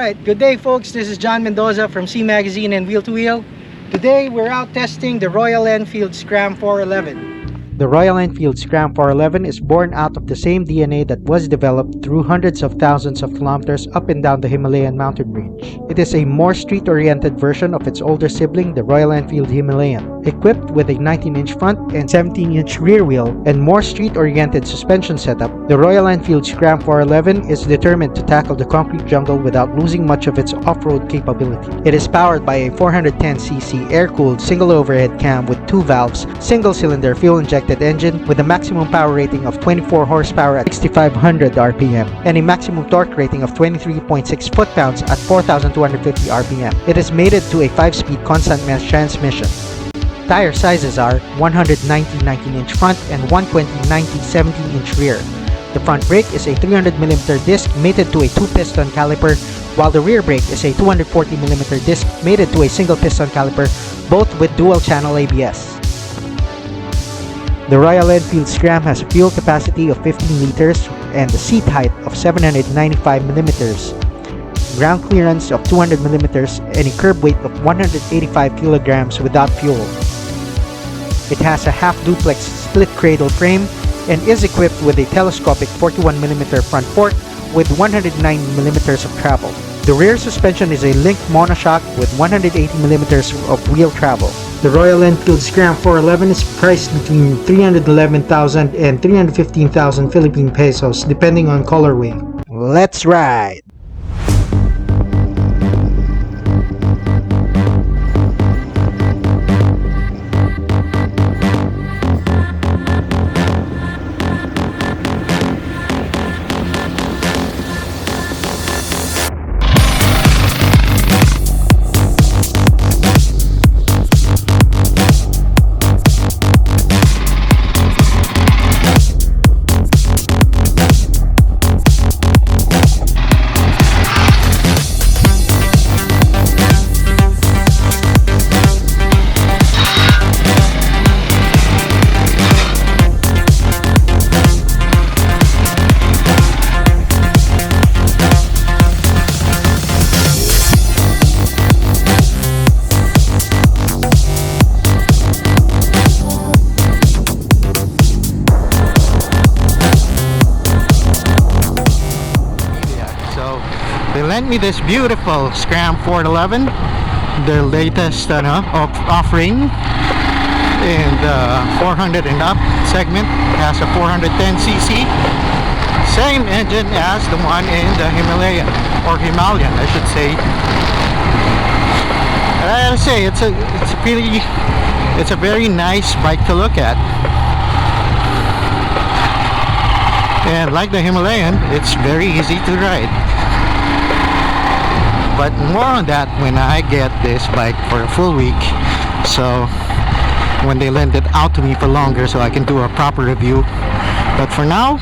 Alright, good day folks, this is John Mendoza from C Magazine and Wheel2Wheel. Today we're out testing the Royal Enfield Scram 411. The Royal Enfield Scram 411 is born out of the same DNA that was developed through hundreds of thousands of kilometers up and down the Himalayan mountain range. It is a more street-oriented version of its older sibling, the Royal Enfield Himalayan. Equipped with a 19-inch front and 17-inch rear wheel and more street-oriented suspension setup, the Royal Enfield Scram 411 is determined to tackle the concrete jungle without losing much of its off-road capability. It is powered by a 410cc air-cooled single overhead cam with 2 valves, single-cylinder fuel-injected engine with a maximum power rating of 24 horsepower at 6,500 RPM and a maximum torque rating of 23.6 foot-pounds at 4,250 RPM. It is mated to a 5-speed constant mesh transmission. Tire sizes are 190 19-inch front and 120 90 17-inch rear. The front brake is a 300mm disc mated to a 2-piston caliper, while the rear brake is a 240mm disc mated to a single-piston caliper, both with dual-channel ABS. The Royal Enfield Scram has a fuel capacity of 15 liters and a seat height of 795mm, ground clearance of 200mm, and a curb weight of 185 kilograms without fuel. It has a half-duplex split cradle frame and is equipped with a telescopic 41mm front fork with 109mm of travel. The rear suspension is a linked monoshock with 180mm of wheel travel. The Royal Enfield Scram 411 is priced between 311,000 and 315,000 Philippine pesos depending on colorway. Let's ride! They lent me this beautiful Scram 411, their latest offering in the 400 and up segment. It has a 410cc, same engine as the one in the Himalayan, or Himalayan I should say. And I gotta say, it's a very nice bike to look at. And like the Himalayan, it's very easy to ride. But more on that when I get this bike for a full week, so when they lend it out to me for longer so I can do a proper review. But for now,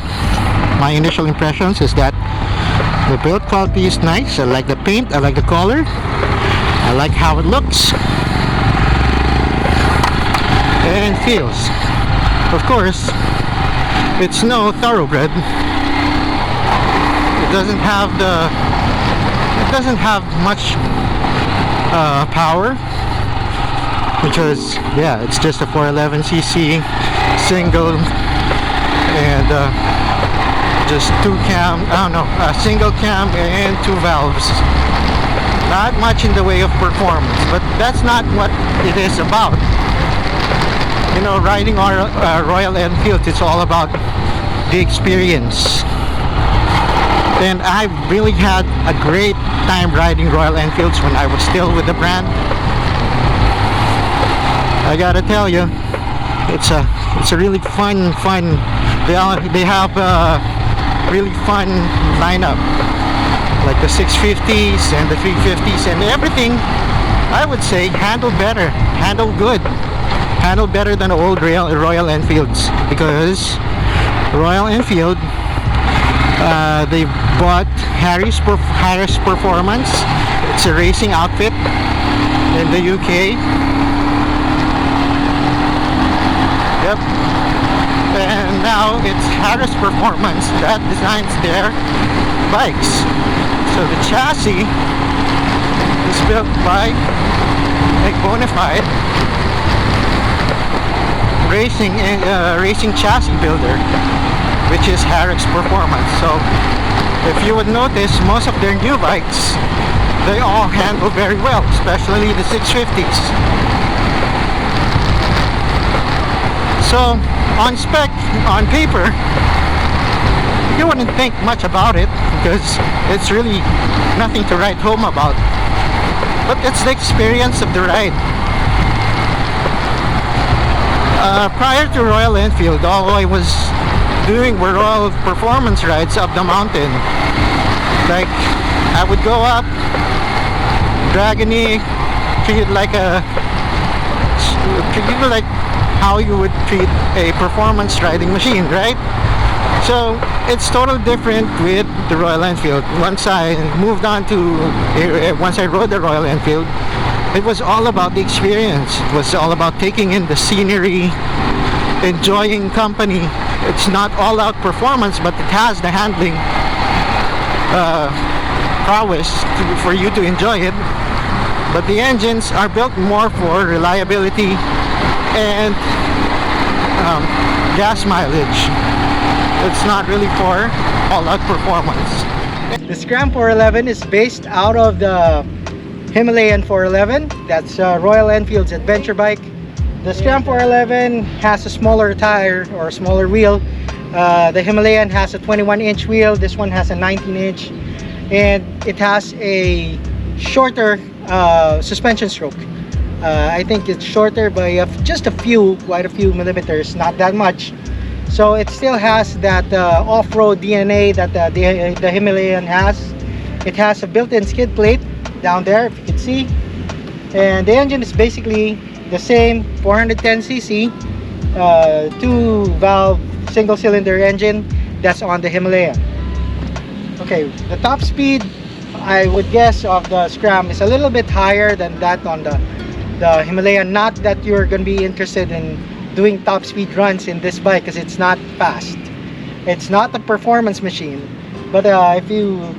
my initial impressions is that the build quality is nice. I like the paint, I like the color, I like how it looks and feels. Of course, it's no thoroughbred. It doesn't have much power because yeah, it's just a 411cc single and just a single cam and 2 valves. Not much in the way of performance, but that's not what it is about. You know, riding Royal Enfield, it's all about the experience. And I really had a great time riding Royal Enfields when I was still with the brand. I gotta tell you, it's a really fun. They have a really fun lineup, like the 650s and the 350s and everything. I would say handle better than the old Royal Enfields, because Royal Enfield, they bought Harris Performance. It's a racing outfit in the UK. Yep. And now it's Harris Performance that designs their bikes. So the chassis is built by a bona fide racing chassis builder, which is Harrick's Performance. So if you would notice, most of their new bikes, they all handle very well, especially the 650s. So on spec, on paper, you wouldn't think much about it because it's really nothing to write home about, but it's the experience of the ride. Prior to Royal Enfield, all I was doing were all performance rides up the mountain. Like, I would go up, Dragony, treat it like how you would treat a performance riding machine, right? So it's totally different with the Royal Enfield. Once I rode the Royal Enfield, it was all about the experience. It was all about taking in the scenery, enjoying company. It's not all out performance, but it has the handling prowess for you to enjoy it. But the engines are built more for reliability and gas mileage. It's not really for all-out performance. The Scram 411 is based out of the Himalayan 411. That's Royal Enfield's adventure bike. The Scram 411 has a smaller tire or smaller wheel. The Himalayan has a 21-inch wheel. This one has a 19-inch, and it has a shorter suspension stroke. I think it's shorter by just quite a few millimeters, not that much. So it still has that off-road DNA that the Himalayan has. It has a built-in skid plate down there, if you can see. And the engine is basically the same 410cc 2-valve single-cylinder engine that's on the Himalayan. Okay, the top speed, I would guess, of the Scram is a little bit higher than that on the Himalayan. Not that you're going to be interested in doing top speed runs in this bike because it's not fast. It's not a performance machine. But if you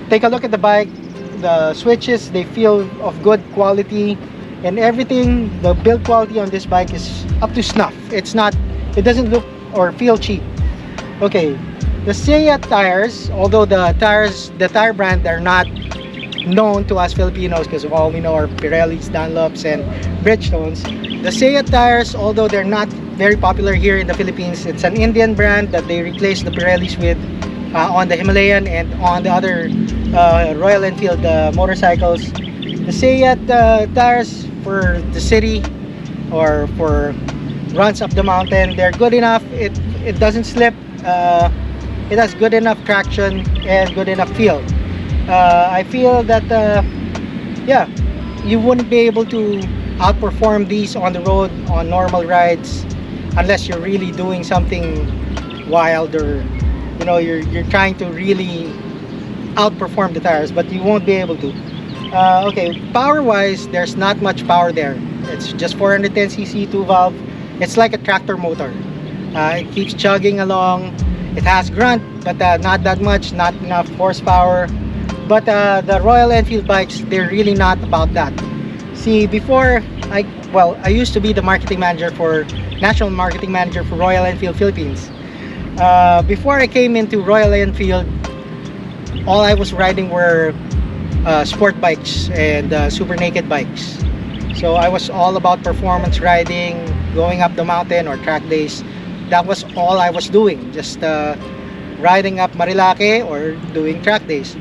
take a look at the bike, the switches, they feel of good quality, and everything, the build quality on this bike is up to snuff. It doesn't look or feel cheap. Okay, the Seat tires, although the tire brand are not known to us Filipinos because all we know are Pirellis, Dunlops, and Bridgestones. The Seat tires, although they're not very popular here in the Philippines, it's an Indian brand that they replaced the Pirellis with on the Himalayan and on the other Royal Enfield motorcycles. The Seat tires for the city or for runs up the mountain, they're good enough. It doesn't slip. It has good enough traction and good enough feel. I feel that yeah, you wouldn't be able to outperform these on the road on normal rides unless you're really doing something wild, or you know, you're trying to really outperform the tires, but you won't be able to. Okay, power wise, there's not much power there. It's just 410cc 2-valve. It's like a tractor motor. It keeps chugging along. It has grunt, but not that much, not enough horsepower. But the Royal Enfield bikes, they're really not about that. See, before I used to be the national marketing manager for Royal Enfield Philippines. Before I came into Royal Enfield, all I was riding were sport bikes and super naked bikes. So I was all about performance riding, going up the mountain or track days. That was all I was doing, just riding up Marilake or doing track days.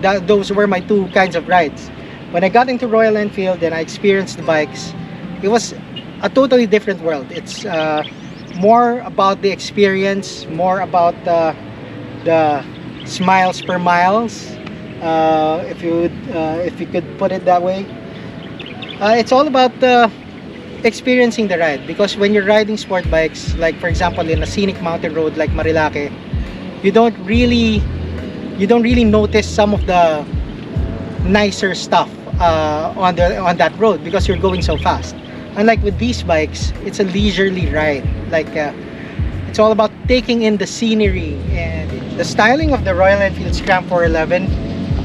Those were my two kinds of rides. When I got into Royal Enfield and I experienced the bikes, it was a totally different world. It's more about the experience, more about the smiles per miles, if you could put it that way. It's all about experiencing the ride, because when you're riding sport bikes, like for example in a scenic mountain road like Marilake, you don't really notice some of the nicer stuff on that road because you're going so fast. Unlike with these bikes, it's a leisurely ride. Like it's all about taking in the scenery, and the styling of the Royal Enfield Scram 411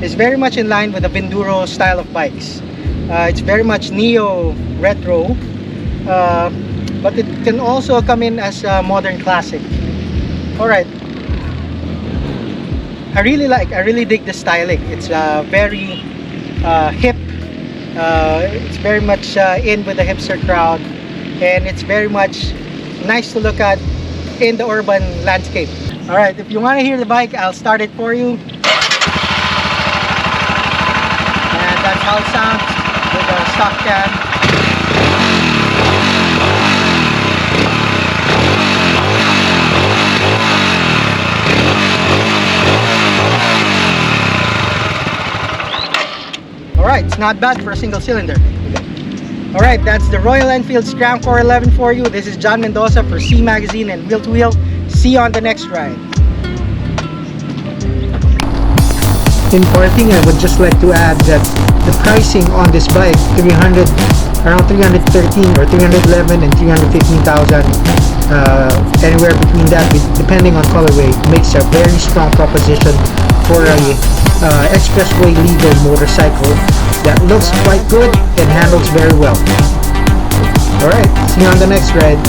is very much in line with the Vinduro style of bikes. It's very much neo retro, but it can also come in as a modern classic. Alright, I really dig the styling. It's very hip. It's very much in with the hipster crowd, and it's very much nice to look at in the urban landscape. Alright, if you want to hear the bike, I'll start it for you. And that's how it sounds with a stock cam. Alright, it's not bad for a single cylinder. Alright, that's the Royal Enfield Scram 411 for you. This is John Mendoza for C Magazine and Wheel2Wheel. See you on the next ride. In parting, I would just like to add that the pricing on this bike, around 313 or 311 and 315,000, anywhere between that, depending on colorway, makes a very strong proposition for a expressway legal motorcycle that looks quite good and handles very well. Alright, see you on the next ride.